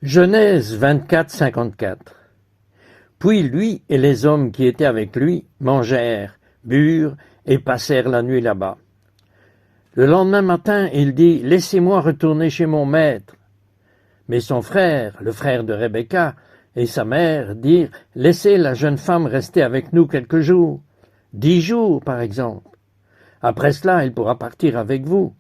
Genèse 24, 54. Puis lui et les hommes qui étaient avec lui mangèrent, burent et passèrent la nuit là-bas. Le lendemain matin, il dit « Laissez-moi retourner chez mon maître ». Mais son frère, le frère de Rebecca, et sa mère dirent « Laissez la jeune femme rester avec nous quelques jours, 10 jours par exemple. Après cela, elle pourra partir avec vous. »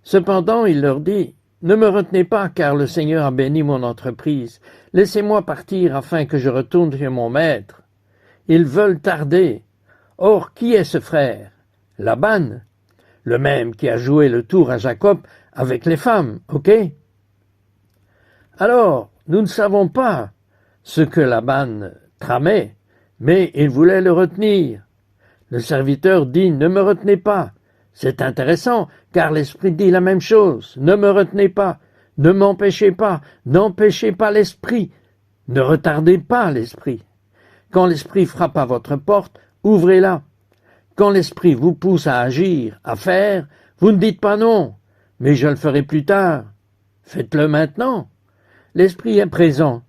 Cependant, il leur dit « Ne me retenez pas, car le Seigneur a béni mon entreprise. Laissez-moi partir afin que je retourne chez mon maître. Ils veulent tarder. Or, qui est ce frère? Laban, le même qui a joué le tour à Jacob avec les femmes, ok? Alors, nous ne savons pas ce que Laban tramait, mais il voulait le retenir. Le serviteur dit « Ne me retenez pas ». C'est intéressant, car l'Esprit dit la même chose. Ne me retenez pas, ne m'empêchez pas, n'empêchez pas l'Esprit, ne retardez pas l'Esprit. Quand l'Esprit frappe à votre porte, ouvrez-la. Quand l'Esprit vous pousse à agir, à faire, vous ne dites pas non, mais je le ferai plus tard. Faites-le maintenant. L'Esprit est présent.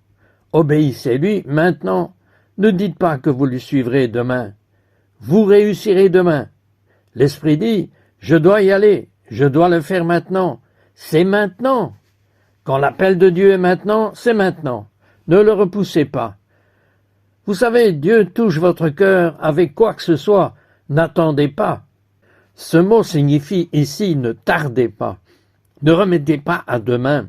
Obéissez-lui maintenant. Ne dites pas que vous lui suivrez demain. Vous réussirez demain. L'Esprit dit « Je dois y aller, je dois le faire maintenant. C'est maintenant. Quand l'appel de Dieu est maintenant, c'est maintenant. Ne le repoussez pas. Vous savez, Dieu touche votre cœur avec quoi que ce soit. N'attendez pas. » Ce mot signifie ici « ne tardez pas ». Ne remettez pas à demain.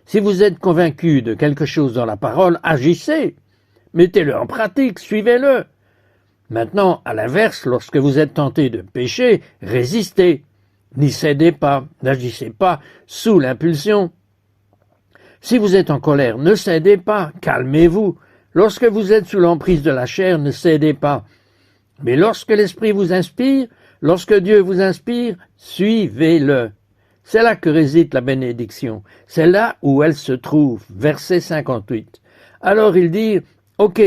Si vous êtes convaincu de quelque chose dans la parole, agissez. Mettez-le en pratique, suivez-le. Maintenant, à l'inverse, lorsque vous êtes tenté de pécher, résistez. N'y cédez pas, n'agissez pas sous l'impulsion. Si vous êtes en colère, ne cédez pas, calmez-vous. Lorsque vous êtes sous l'emprise de la chair, ne cédez pas. Mais lorsque l'Esprit vous inspire, lorsque Dieu vous inspire, suivez-le. C'est là que réside la bénédiction. C'est là où elle se trouve. Verset 58. Alors ils dirent, « Ok,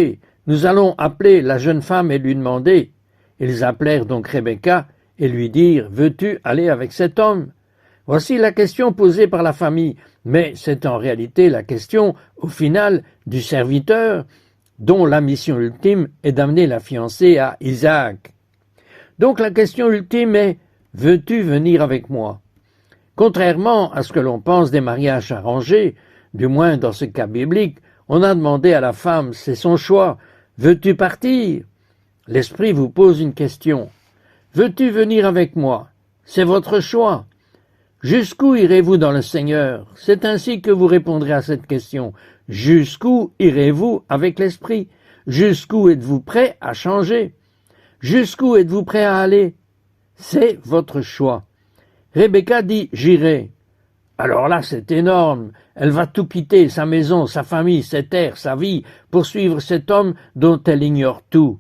nous allons appeler la jeune femme et lui demander. » Ils appelèrent donc Rebecca et lui dirent « Veux-tu aller avec cet homme ?» Voici la question posée par la famille, mais c'est en réalité la question, au final, du serviteur, dont la mission ultime est d'amener la fiancée à Isaac. Donc la question ultime est « Veux-tu venir avec moi ?» Contrairement à ce que l'on pense des mariages arrangés, du moins dans ce cas biblique, on a demandé à la femme, c'est son choix, « Veux-tu partir ?» L'Esprit vous pose une question. « Veux-tu venir avec moi ?» C'est votre choix. Jusqu'où irez-vous dans le Seigneur? C'est ainsi que vous répondrez à cette question. Jusqu'où irez-vous avec l'Esprit? Jusqu'où êtes-vous prêt à changer? Jusqu'où êtes-vous prêt à aller? C'est votre choix. Rebecca dit « J'irai ». Alors là, c'est énorme. Elle va tout quitter, sa maison, sa famille, ses terres, sa vie, pour suivre cet homme dont elle ignore tout.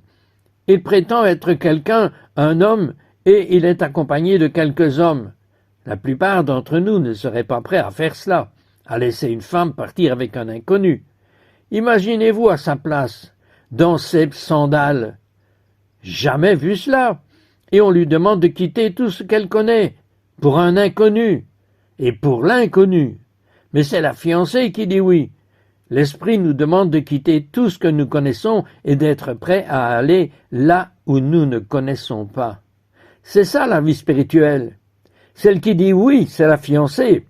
Il prétend être quelqu'un, un homme, et il est accompagné de quelques hommes. La plupart d'entre nous ne seraient pas prêts à faire cela, à laisser une femme partir avec un inconnu. Imaginez-vous à sa place, dans ses sandales. Jamais vu cela. Et on lui demande de quitter tout ce qu'elle connaît, pour un inconnu. Et pour l'inconnu. Mais c'est la fiancée qui dit oui. L'Esprit nous demande de quitter tout ce que nous connaissons et d'être prêts à aller là où nous ne connaissons pas. C'est ça la vie spirituelle. Celle qui dit oui, c'est la fiancée.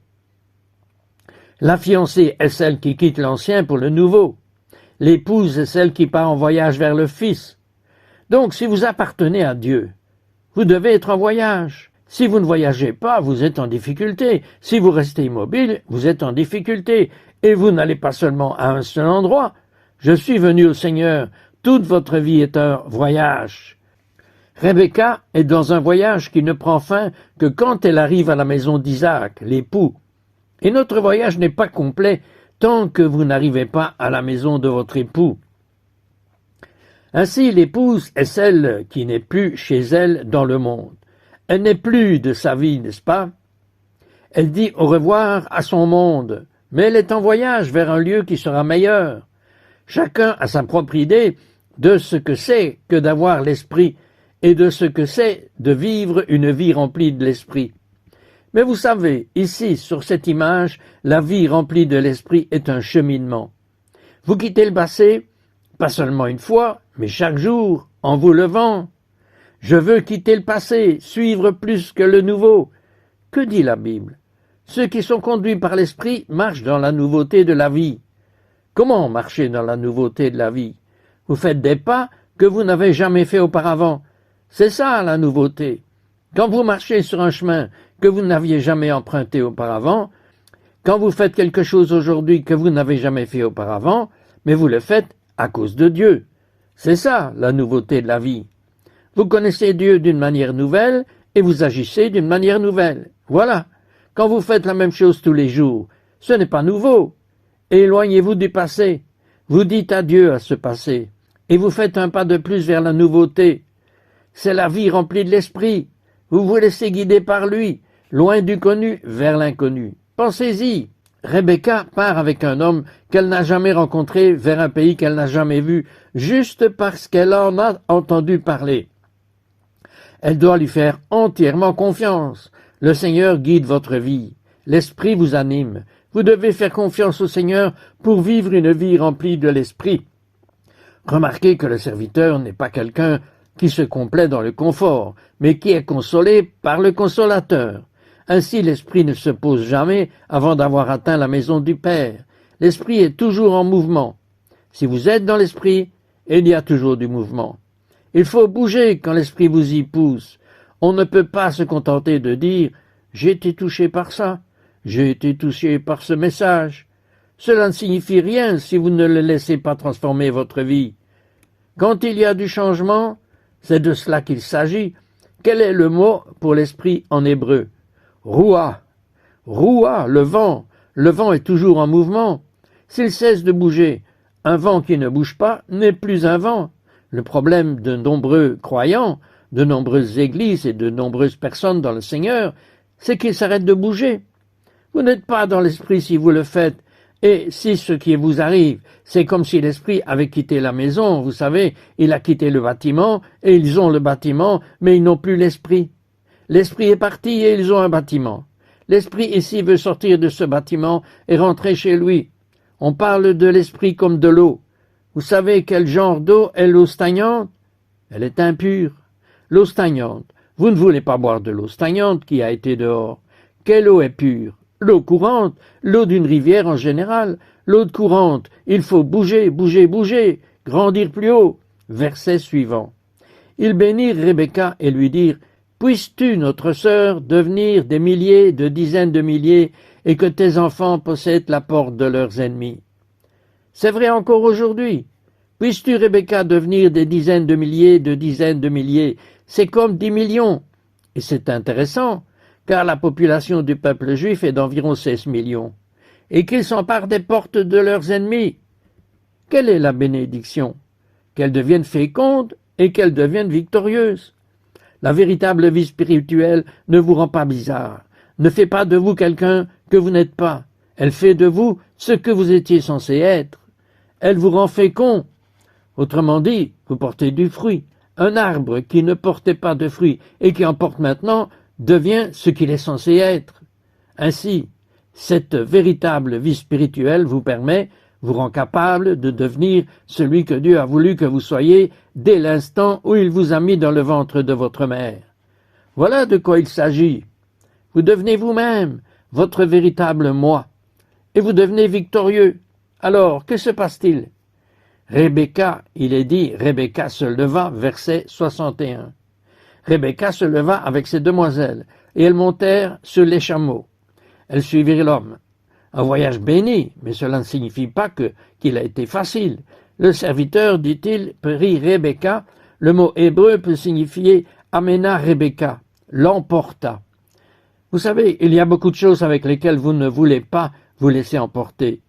La fiancée est celle qui quitte l'ancien pour le nouveau. L'épouse est celle qui part en voyage vers le Fils. Donc, si vous appartenez à Dieu, vous devez être en voyage. Si vous ne voyagez pas, vous êtes en difficulté. Si vous restez immobile, vous êtes en difficulté. Et vous n'allez pas seulement à un seul endroit. Je suis venu au Seigneur. Toute votre vie est un voyage. Rebecca est dans un voyage qui ne prend fin que quand elle arrive à la maison d'Isaac, l'époux. Et notre voyage n'est pas complet tant que vous n'arrivez pas à la maison de votre époux. Ainsi, l'épouse est celle qui n'est plus chez elle dans le monde. Elle n'est plus de sa vie, n'est-ce pas? Elle dit au revoir à son monde, mais elle est en voyage vers un lieu qui sera meilleur. Chacun a sa propre idée de ce que c'est que d'avoir l'Esprit et de ce que c'est de vivre une vie remplie de l'Esprit. Mais vous savez, ici, sur cette image, la vie remplie de l'esprit est un cheminement. Vous quittez le passé, pas seulement une fois, mais chaque jour, en vous levant. Je veux quitter le passé, suivre plus que le nouveau. Que dit la Bible? Ceux qui sont conduits par l'esprit marchent dans la nouveauté de la vie. Comment marcher dans la nouveauté de la vie? Vous faites des pas que vous n'avez jamais fait auparavant. C'est ça la nouveauté. Quand vous marchez sur un chemin que vous n'aviez jamais emprunté auparavant, quand vous faites quelque chose aujourd'hui que vous n'avez jamais fait auparavant, mais vous le faites à cause de Dieu. C'est ça la nouveauté de la vie. Vous connaissez Dieu d'une manière nouvelle et vous agissez d'une manière nouvelle. Voilà. Quand vous faites la même chose tous les jours, ce n'est pas nouveau. Éloignez-vous du passé. Vous dites adieu à ce passé. Et vous faites un pas de plus vers la nouveauté. C'est la vie remplie de l'esprit. Vous vous laissez guider par lui, loin du connu vers l'inconnu. Pensez-y. Rebecca part avec un homme qu'elle n'a jamais rencontré vers un pays qu'elle n'a jamais vu, juste parce qu'elle en a entendu parler. Elle doit lui faire entièrement confiance. Le Seigneur guide votre vie. L'Esprit vous anime. Vous devez faire confiance au Seigneur pour vivre une vie remplie de l'Esprit. Remarquez que le serviteur n'est pas quelqu'un qui se complaît dans le confort, mais qui est consolé par le Consolateur. Ainsi l'Esprit ne se pose jamais avant d'avoir atteint la maison du Père. L'Esprit est toujours en mouvement. Si vous êtes dans l'Esprit, il y a toujours du mouvement. Il faut bouger quand l'Esprit vous y pousse. On ne peut pas se contenter de dire « j'ai été touché par ça, j'ai été touché par ce message ». Cela ne signifie rien si vous ne le laissez pas transformer votre vie. Quand il y a du changement, c'est de cela qu'il s'agit. Quel est le mot pour l'Esprit en hébreu? Roua. Roua, le vent. Le vent est toujours en mouvement. S'il cesse de bouger, un vent qui ne bouge pas n'est plus un vent. Le problème de nombreux croyants, de nombreuses églises et de nombreuses personnes dans le Seigneur, c'est qu'ils s'arrêtent de bouger. Vous n'êtes pas dans l'esprit si vous le faites, et si ce qui vous arrive, c'est comme si l'esprit avait quitté la maison, vous savez, il a quitté le bâtiment, et ils ont le bâtiment, mais ils n'ont plus l'esprit. L'esprit est parti et ils ont un bâtiment. L'esprit ici veut sortir de ce bâtiment et rentrer chez lui. On parle de l'esprit comme de l'eau. Vous savez quel genre d'eau est l'eau stagnante? Elle est impure. L'eau stagnante. Vous ne voulez pas boire de l'eau stagnante qui a été dehors. Quelle eau est pure? L'eau courante, l'eau d'une rivière en général. L'eau courante, il faut bouger, bouger, bouger, grandir plus haut. Verset suivant. Ils bénirent Rebecca et lui dirent « Puisses-tu, notre sœur, devenir des milliers, de dizaines de milliers, et que tes enfants possèdent la porte de leurs ennemis ?» C'est vrai encore aujourd'hui. Puisses-tu, Rebecca, devenir des dizaines de milliers, de dizaines de milliers, c'est comme 10 millions. Et c'est intéressant, car la population du peuple juif est d'environ 16 millions. Et qu'ils s'emparent des portes de leurs ennemis. Quelle est la bénédiction? Qu'elles deviennent fécondes et qu'elles deviennent victorieuses. La véritable vie spirituelle ne vous rend pas bizarre, ne fait pas de vous quelqu'un que vous n'êtes pas. Elle fait de vous ce que vous étiez censé être. Elle vous rend fécond. Autrement dit, vous portez du fruit. Un arbre qui ne portait pas de fruit et qui en porte maintenant devient ce qu'il est censé être. Ainsi, cette véritable vie spirituelle vous rend capable de devenir celui que Dieu a voulu que vous soyez dès l'instant où il vous a mis dans le ventre de votre mère. Voilà de quoi il s'agit. Vous devenez vous-même votre véritable moi, et vous devenez victorieux. Alors, que se passe-t-il? Rebecca, il est dit, Rebecca se leva, verset 61. Rebecca se leva avec ses demoiselles, et elles montèrent sur les chameaux. Elles suivirent l'homme. Un voyage béni, mais cela ne signifie pas qu'il a été facile. Le serviteur, dit-il, prit Rebecca. Le mot hébreu peut signifier amena Rebecca, l'emporta. Vous savez, il y a beaucoup de choses avec lesquelles vous ne voulez pas vous laisser emporter.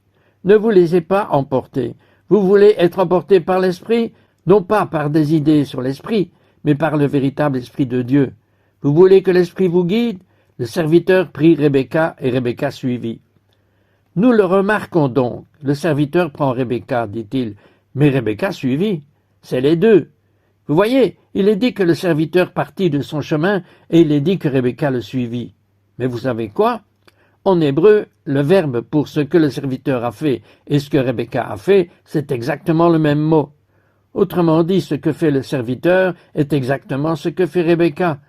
Ne vous laissez pas emporter. Vous voulez être emporté par l'Esprit, non pas par des idées sur l'Esprit, mais par le véritable Esprit de Dieu. Vous voulez que l'Esprit vous guide? Le serviteur prit Rebecca et Rebecca suivit. Nous le remarquons donc. Le serviteur prend Rebecca, dit-il, mais Rebecca suivit. C'est les deux. Vous voyez, il est dit que le serviteur partit de son chemin et il est dit que Rebecca le suivit. Mais vous savez quoi? En hébreu, le verbe pour ce que le serviteur a fait et ce que Rebecca a fait, c'est exactement le même mot. Autrement dit, ce que fait le serviteur est exactement ce que fait Rebecca.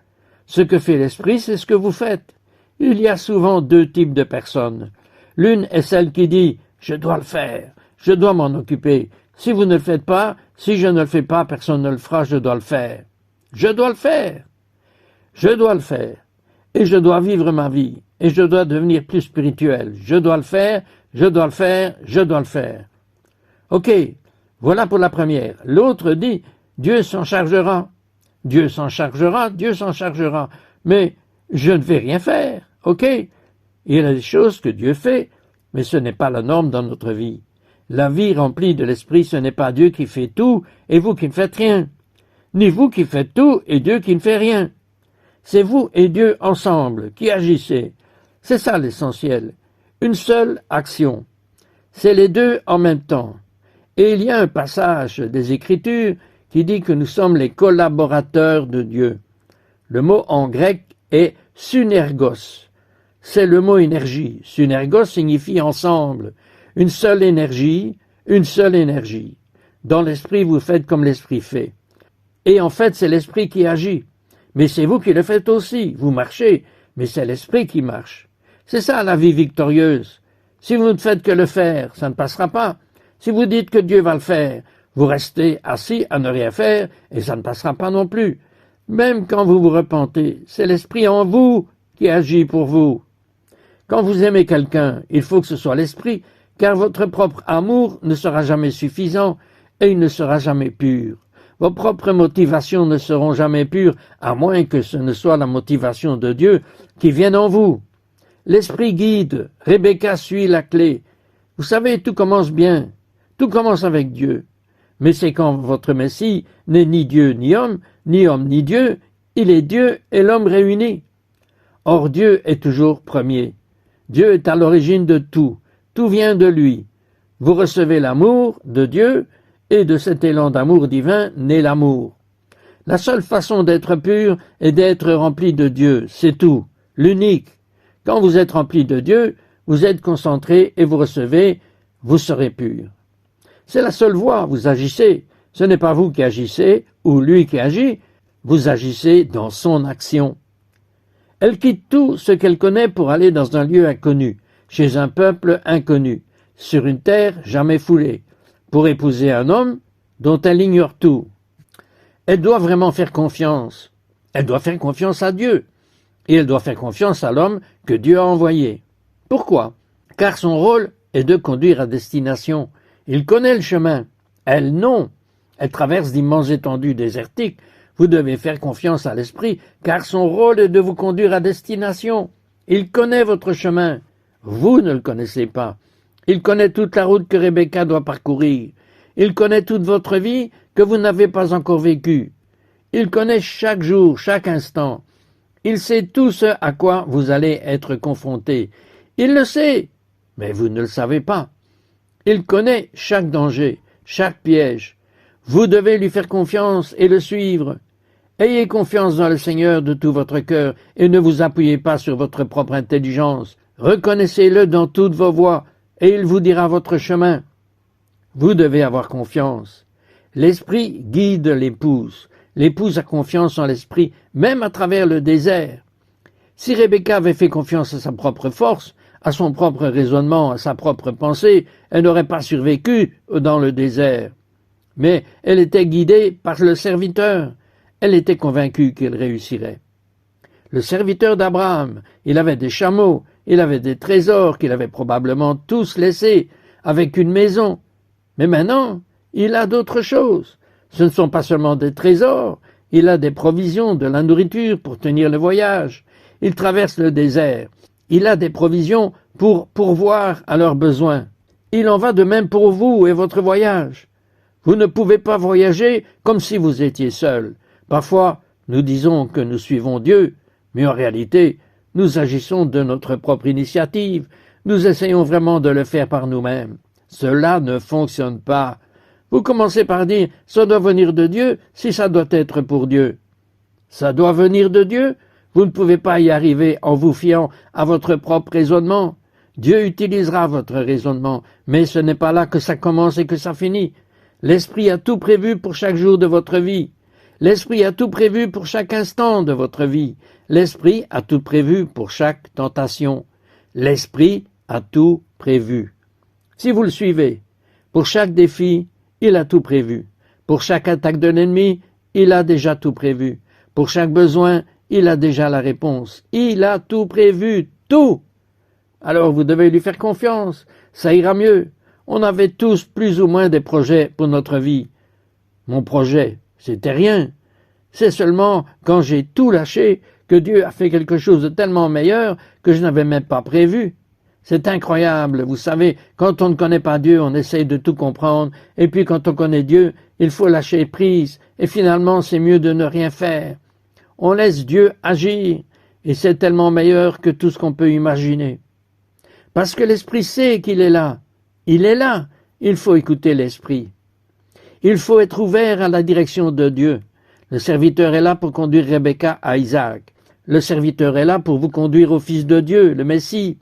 Ce que fait l'esprit, c'est ce que vous faites. Il y a souvent deux types de personnes. L'une est celle qui dit « je dois le faire, je dois m'en occuper. Si vous ne le faites pas, si je ne le fais pas, personne ne le fera, je dois le faire. Je dois le faire. Je dois le faire. Et je dois vivre ma vie. Et je dois devenir plus spirituel. Je dois le faire, je dois le faire, je dois le faire. » Ok, voilà pour la première. L'autre dit « Dieu s'en chargera. Dieu s'en chargera, Dieu s'en chargera. Mais je ne vais rien faire. Ok, il y a des choses que Dieu fait, mais ce n'est pas la norme dans notre vie. La vie remplie de l'esprit, ce n'est pas Dieu qui fait tout et vous qui ne faites rien. Ni vous qui faites tout et Dieu qui ne fait rien. C'est vous et Dieu ensemble qui agissez. C'est ça l'essentiel. Une seule action. C'est les deux en même temps. Et il y a un passage des Écritures qui dit que nous sommes les collaborateurs de Dieu. Le mot en grec est synergos. C'est le mot énergie. Synergos signifie ensemble. Une seule énergie, une seule énergie. Dans l'esprit, vous faites comme l'esprit fait. Et en fait, c'est l'esprit qui agit. Mais c'est vous qui le faites aussi. Vous marchez, mais c'est l'esprit qui marche. C'est ça la vie victorieuse. Si vous ne faites que le faire, ça ne passera pas. Si vous dites que Dieu va le faire, vous restez assis à ne rien faire et ça ne passera pas non plus. Même quand vous vous repentez, c'est l'esprit en vous qui agit pour vous. Quand vous aimez quelqu'un, il faut que ce soit l'esprit, car votre propre amour ne sera jamais suffisant et il ne sera jamais pur. Vos propres motivations ne seront jamais pures, à moins que ce ne soit la motivation de Dieu qui vienne en vous. L'esprit guide, Rebecca suit la clé. Vous savez, tout commence bien, tout commence avec Dieu. Mais c'est quand votre Messie n'est ni Dieu ni homme ni Dieu, il est Dieu et l'homme réunis. Or Dieu est toujours premier. Dieu est à l'origine de tout. Tout vient de lui. Vous recevez l'amour de Dieu et de cet élan d'amour divin naît l'amour. La seule façon d'être pur est d'être rempli de Dieu, c'est tout, l'unique. Quand vous êtes rempli de Dieu, vous êtes concentré et vous recevez, vous serez pur. C'est la seule voie, vous agissez. Ce n'est pas vous qui agissez ou lui qui agit, vous agissez dans son action. Elle quitte tout ce qu'elle connaît pour aller dans un lieu inconnu, chez un peuple inconnu, sur une terre jamais foulée, pour épouser un homme dont elle ignore tout. Elle doit vraiment faire confiance. Elle doit faire confiance à Dieu. Et elle doit faire confiance à l'homme que Dieu a envoyé. Pourquoi? Car son rôle est de conduire à destination. Il connaît le chemin. Elle, non. Elle traverse d'immenses étendues désertiques. Vous devez faire confiance à l'esprit, car son rôle est de vous conduire à destination. Il connaît votre chemin. Vous ne le connaissez pas. Il connaît toute la route que Rebecca doit parcourir. Il connaît toute votre vie que vous n'avez pas encore vécue. Il connaît chaque jour, chaque instant. Il sait tout ce à quoi vous allez être confrontés. Il le sait, mais vous ne le savez pas. Il connaît chaque danger, chaque piège. Vous devez lui faire confiance et le suivre. Ayez confiance dans le Seigneur de tout votre cœur et ne vous appuyez pas sur votre propre intelligence. Reconnaissez-le dans toutes vos voies et il vous dira votre chemin. Vous devez avoir confiance. L'Esprit guide l'épouse. L'épouse a confiance en l'Esprit, même à travers le désert. Si Rebecca avait fait confiance à sa propre force, à son propre raisonnement, à sa propre pensée, elle n'aurait pas survécu dans le désert. Mais elle était guidée par le serviteur. Elle était convaincue qu'il réussirait. Le serviteur d'Abraham, il avait des chameaux, il avait des trésors qu'il avait probablement tous laissés, avec une maison. Mais maintenant, il a d'autres choses. Ce ne sont pas seulement des trésors, il a des provisions, de la nourriture pour tenir le voyage. Il traverse le désert. Il a des provisions pour pourvoir à leurs besoins. Il en va de même pour vous et votre voyage. Vous ne pouvez pas voyager comme si vous étiez seul. Parfois, nous disons que nous suivons Dieu, mais en réalité, nous agissons de notre propre initiative. Nous essayons vraiment de le faire par nous-mêmes. Cela ne fonctionne pas. Vous commencez par dire « ça doit venir de Dieu si ça doit être pour Dieu ». Ça doit venir de Dieu? Vous ne pouvez pas y arriver en vous fiant à votre propre raisonnement. Dieu utilisera votre raisonnement, mais ce n'est pas là que ça commence et que ça finit. L'Esprit a tout prévu pour chaque jour de votre vie. L'Esprit a tout prévu pour chaque instant de votre vie. L'Esprit a tout prévu pour chaque tentation. L'Esprit a tout prévu. Si vous le suivez, pour chaque défi, il a tout prévu. Pour chaque attaque de l'ennemi, il a déjà tout prévu. Pour chaque besoin, il a déjà la réponse. Il a tout prévu, tout. Alors vous devez lui faire confiance, ça ira mieux. On avait tous plus ou moins des projets pour notre vie. Mon projet, c'était rien. C'est seulement quand j'ai tout lâché que Dieu a fait quelque chose de tellement meilleur que je n'avais même pas prévu. C'est incroyable, vous savez, quand on ne connaît pas Dieu, on essaye de tout comprendre, et puis quand on connaît Dieu, il faut lâcher prise, et finalement c'est mieux de ne rien faire. On laisse Dieu agir, et c'est tellement meilleur que tout ce qu'on peut imaginer. Parce que l'Esprit sait qu'il est là. Il est là. Il faut écouter l'Esprit. Il faut être ouvert à la direction de Dieu. Le serviteur est là pour conduire Rebecca à Isaac. Le serviteur est là pour vous conduire au Fils de Dieu, le Messie.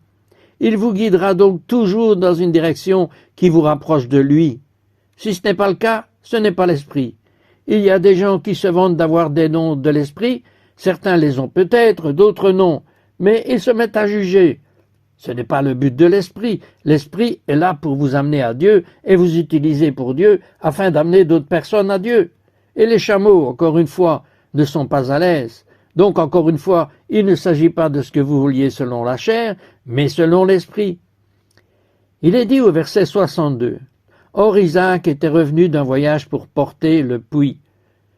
Il vous guidera donc toujours dans une direction qui vous rapproche de lui. Si ce n'est pas le cas, ce n'est pas l'Esprit. Il y a des gens qui se vantent d'avoir des dons de l'Esprit. Certains les ont peut-être, d'autres non. Mais ils se mettent à juger. Ce n'est pas le but de l'Esprit. L'Esprit est là pour vous amener à Dieu et vous utiliser pour Dieu afin d'amener d'autres personnes à Dieu. Et les chameaux, encore une fois, ne sont pas à l'aise. Donc, encore une fois, il ne s'agit pas de ce que vous vouliez selon la chair, mais selon l'Esprit. Il est dit au verset 62, « Or Isaac était revenu d'un voyage pour porter le puits. »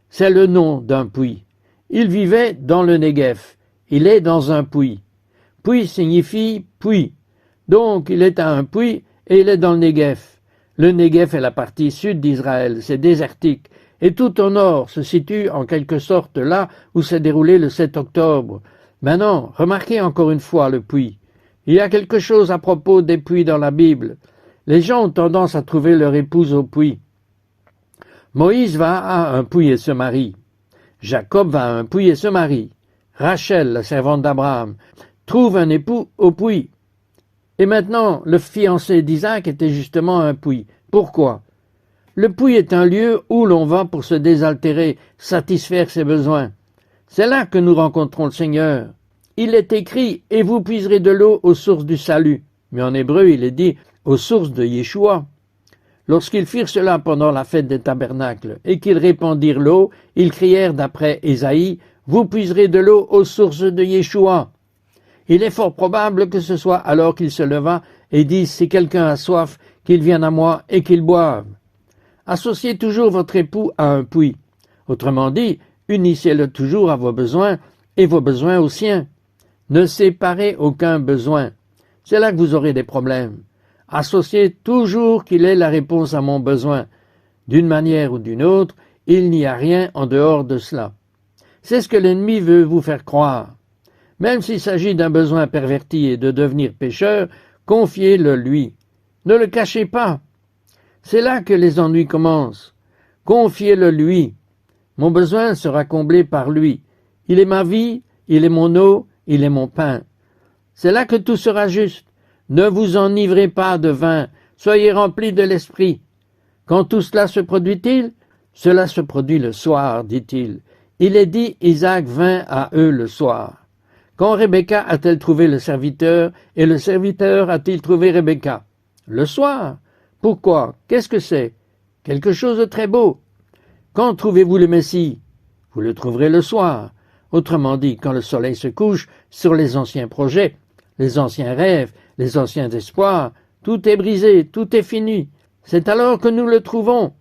C'est le nom d'un puits. Il vivait dans le Néguev. Il est dans un puits. Puits signifie puits. Donc, il est à un puits et il est dans le Néguev. Le Néguev est la partie sud d'Israël, c'est désertique. Et tout au nord se situe en quelque sorte là où s'est déroulé le 7 octobre. Maintenant, remarquez encore une fois le puits. Il y a quelque chose à propos des puits dans la Bible. Les gens ont tendance à trouver leur épouse au puits. Moïse va à un puits et se marie. Jacob va à un puits et se marie. Rachel, la servante d'Abraham, trouve un époux au puits. Et maintenant, le fiancé d'Isaac était justement un puits. Pourquoi? Le puits est un lieu où l'on va pour se désaltérer, satisfaire ses besoins. C'est là que nous rencontrons le Seigneur. Il est écrit « Et vous puiserez de l'eau aux sources du salut ». Mais en hébreu, il est dit « aux sources de Yeshua ». Lorsqu'ils firent cela pendant la fête des tabernacles et qu'ils répandirent l'eau, ils crièrent d'après Ésaïe « Vous puiserez de l'eau aux sources de Yeshua ». Il est fort probable que ce soit alors qu'il se leva et dit « Si quelqu'un a soif, qu'il vienne à moi et qu'il boive ». Associez toujours votre époux à un puits. Autrement dit, unissez-le toujours à vos besoins et vos besoins aux siens. Ne séparez aucun besoin. C'est là que vous aurez des problèmes. Associez toujours qu'il est la réponse à mon besoin. D'une manière ou d'une autre, il n'y a rien en dehors de cela. C'est ce que l'ennemi veut vous faire croire. Même s'il s'agit d'un besoin perverti et de devenir pécheur, confiez-le lui. Ne le cachez pas. C'est là que les ennuis commencent. Confiez-le lui. Mon besoin sera comblé par lui. Il est ma vie, il est mon eau, il est mon pain. C'est là que tout sera juste. Ne vous enivrez pas de vin, soyez remplis de l'esprit. Quand tout cela se produit-il? Cela se produit le soir, dit-il. Il est dit, Isaac vint à eux le soir. Quand Rebecca a-t-elle trouvé le serviteur, et le serviteur a-t-il trouvé Rebecca? Le soir. Pourquoi? Qu'est-ce que c'est? Quelque chose de très beau. Quand trouvez-vous le Messie? Vous le trouverez le soir. Autrement dit, quand le soleil se couche sur les anciens projets, les anciens rêves, les anciens espoirs, tout est brisé, tout est fini. C'est alors que nous le trouvons.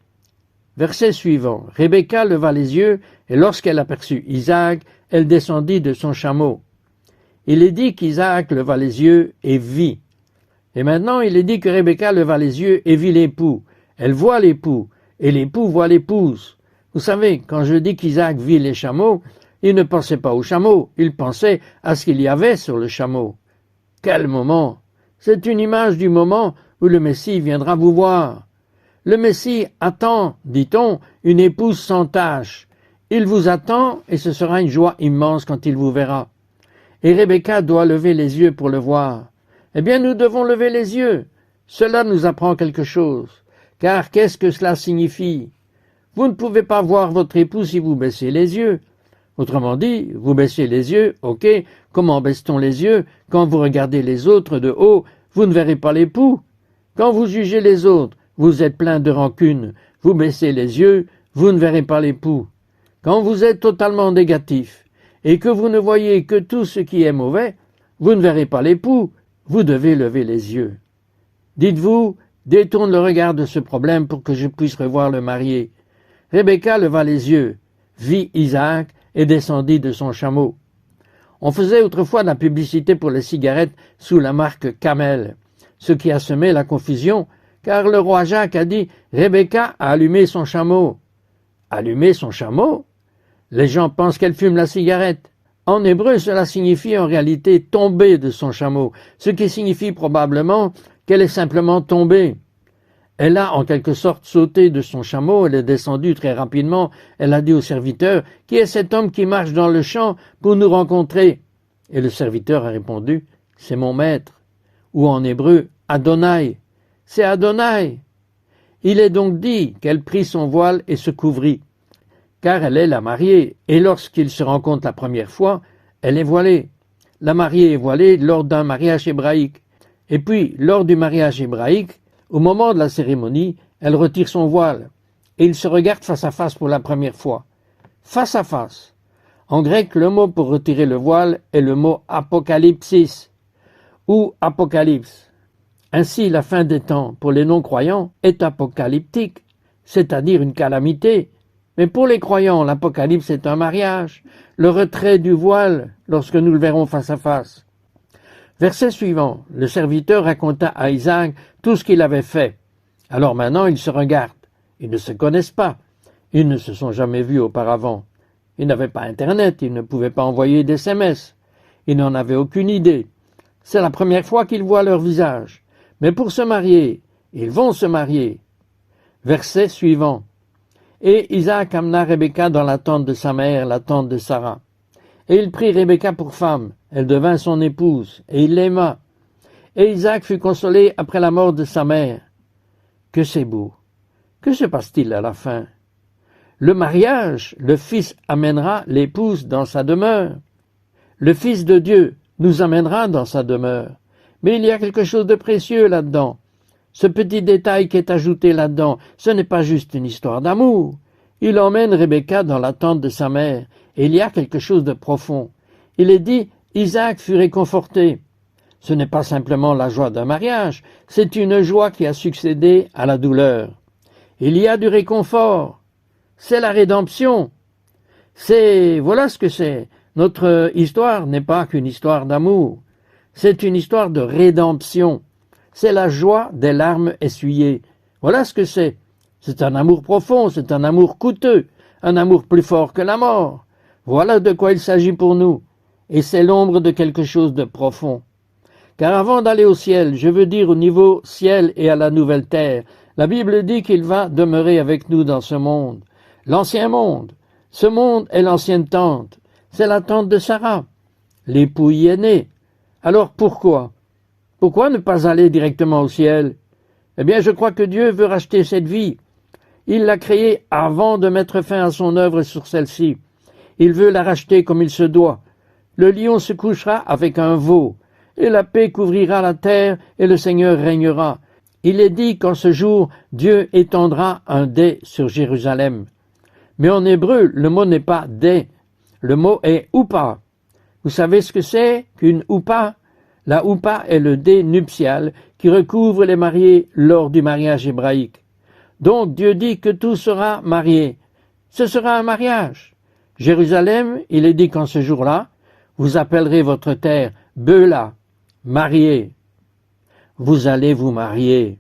Verset suivant. Rebecca leva les yeux, et lorsqu'elle aperçut Isaac, elle descendit de son chameau. Il est dit qu'Isaac leva les yeux et vit. Et maintenant, il est dit que Rebecca leva les yeux et vit l'époux. Elle voit l'époux, et l'époux voit l'épouse. Vous savez, quand je dis qu'Isaac vit les chameaux, il ne pensait pas aux chameaux, il pensait à ce qu'il y avait sur le chameau. Quel moment! C'est une image du moment où le Messie viendra vous voir. Le Messie attend, dit-on, une épouse sans tache. Il vous attend et ce sera une joie immense quand il vous verra. et Rebecca doit lever les yeux pour le voir. Eh bien, nous devons lever les yeux. Cela nous apprend quelque chose. Car qu'est-ce que cela signifie? Vous ne pouvez pas voir votre époux si vous baissez les yeux. Autrement dit, vous baissez les yeux, ok, comment baisse-t-on les yeux? Quand vous regardez les autres de haut, vous ne verrez pas l'époux. Quand vous jugez les autres, vous êtes plein de rancune. Vous baissez les yeux, vous ne verrez pas l'époux. Quand vous êtes totalement négatif et que vous ne voyez que tout ce qui est mauvais, vous ne verrez pas l'époux. Vous devez lever les yeux. Dites-vous, détourne le regard de ce problème pour que je puisse revoir le marié. Rebecca leva les yeux, vit Isaac et descendit de son chameau. On faisait autrefois de la publicité pour les cigarettes sous la marque Camel, ce qui a semé la confusion, car le roi Jacques a dit « Rebecca a allumé son chameau ». Allumer son chameau? Les gens pensent qu'elle fume la cigarette. En hébreu, cela signifie en réalité tomber de son chameau, ce qui signifie probablement qu'elle est simplement tombée. Elle a en quelque sorte sauté de son chameau, elle est descendue très rapidement, elle a dit au serviteur « Qui est cet homme qui marche dans le champ pour nous rencontrer ?» Et le serviteur a répondu « C'est mon maître » ou en hébreu « Adonai ». C'est Adonai. Il est donc dit qu'elle prit son voile et se couvrit, car elle est la mariée, et lorsqu'ils se rencontrent la première fois, elle est voilée. La mariée est voilée lors d'un mariage hébraïque. Et puis, lors du mariage hébraïque, au moment de la cérémonie, elle retire son voile, et ils se regardent face à face pour la première fois. Face à face. En grec, le mot pour retirer le voile est le mot apocalypsis, ou apocalypse. Ainsi, la fin des temps, pour les non-croyants, est apocalyptique, c'est-à-dire une calamité. Mais pour les croyants, l'apocalypse est un mariage, le retrait du voile, lorsque nous le verrons face à face. Verset suivant, le serviteur raconta à Isaac tout ce qu'il avait fait. Alors maintenant, ils se regardent. Ils ne se connaissent pas. Ils ne se sont jamais vus auparavant. Ils n'avaient pas Internet, ils ne pouvaient pas envoyer des SMS. Ils n'en avaient aucune idée. C'est la première fois qu'ils voient leur visage. Mais pour se marier, ils vont se marier. Verset suivant. Et Isaac amena Rebecca dans la tente de sa mère, la tente de Sarah. Et il prit Rebecca pour femme. Elle devint son épouse, et il l'aima. Et Isaac fut consolé après la mort de sa mère. Que c'est beau! Que se passe-t-il à la fin? Le mariage, le Fils amènera l'épouse dans sa demeure. Le Fils de Dieu nous amènera dans sa demeure. Mais il y a quelque chose de précieux là-dedans. Ce petit détail qui est ajouté là-dedans, ce n'est pas juste une histoire d'amour. Il emmène Rebecca dans la tente de sa mère, et il y a quelque chose de profond. Il est dit, Isaac fut réconforté. Ce n'est pas simplement la joie d'un mariage, c'est une joie qui a succédé à la douleur. Il y a du réconfort. C'est la rédemption. Voilà ce que c'est. Notre histoire n'est pas qu'une histoire d'amour. C'est une histoire de rédemption. C'est la joie des larmes essuyées. Voilà ce que c'est. C'est un amour profond, c'est un amour coûteux, un amour plus fort que la mort. Voilà de quoi il s'agit pour nous. Et c'est l'ombre de quelque chose de profond. Car avant d'aller au ciel, je veux dire au niveau ciel et à la nouvelle terre, la Bible dit qu'il va demeurer avec nous dans ce monde. L'ancien monde. Ce monde est l'ancienne tente. C'est la tente de Sarah. L'époux y est né. Alors pourquoi? Pourquoi ne pas aller directement au ciel? Eh bien, je crois que Dieu veut racheter cette vie. Il l'a créée avant de mettre fin à son œuvre sur celle-ci. Il veut la racheter comme il se doit. Le lion se couchera avec un veau, et la paix couvrira la terre, et le Seigneur régnera. Il est dit qu'en ce jour, Dieu étendra un dais sur Jérusalem. Mais en hébreu, le mot n'est pas dais, le mot est oupa. Vous savez ce que c'est qu'une oupa? La oupa est le dais nuptial qui recouvre les mariés lors du mariage hébraïque. Donc Dieu dit que tout sera marié. Ce sera un mariage. Jérusalem, il est dit qu'en ce jour-là, vous appellerez votre terre Beula, mariée. Vous allez vous marier.